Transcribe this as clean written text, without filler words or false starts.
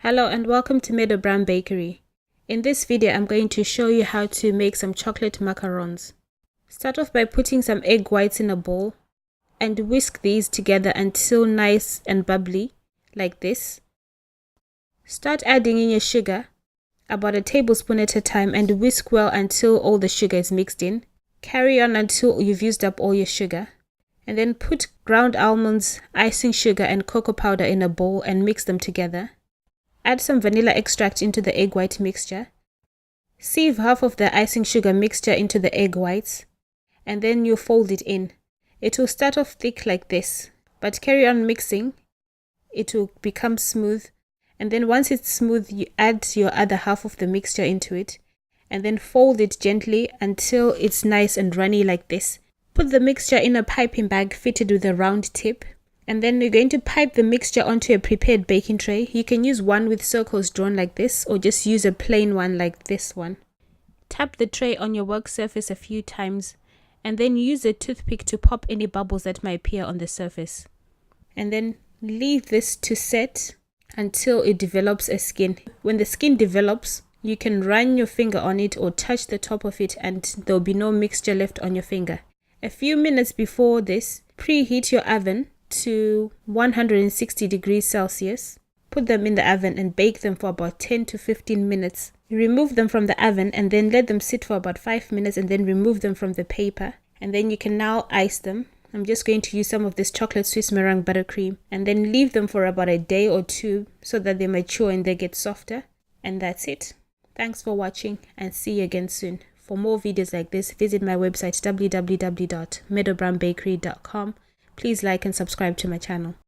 Hello and welcome to Meadow Bakery. In this video, I'm going to show you how to make some chocolate macarons. Start off by putting some egg whites in a bowl and whisk these together until nice and bubbly, like this. Start adding in your sugar, about a tablespoon at a time, and whisk well until all the sugar is mixed in. Carry on until you've used up all your sugar. And then put ground almonds, icing sugar and cocoa powder in a bowl and mix them together. Add some vanilla extract into the egg white mixture. Sieve half of the icing sugar mixture into the egg whites, and then you fold it in. It will start off thick like this, but carry on mixing. It will become smooth, and then once it's smooth, you add your other half of the mixture into it, and then fold it gently until it's nice and runny like this. Put the mixture in a piping bag fitted with a round tip. And then you're going to pipe the mixture onto a prepared baking tray. You can use one with circles drawn like this, or just use a plain one like this one. Tap the tray on your work surface a few times, and then use a toothpick to pop any bubbles that might appear on the surface. And then leave this to set until it develops a skin. When the skin develops, you can run your finger on it or touch the top of it, and there'll be no mixture left on your finger. A few minutes before this, preheat your oven to 160 degrees Celsius. Put them in the oven and bake them for about 10 to 15 minutes. Remove them from the oven and then let them sit for about 5 minutes, and then remove them from the paper. And then you can now ice them. I'm just going to use some of this chocolate Swiss meringue buttercream, and then leave them for about a day or two so that they mature and they get softer. And that's it. Thanks for watching, and see you again soon. For more videos like this, visit my website www.meadowbakery.com. Please like and subscribe to my channel.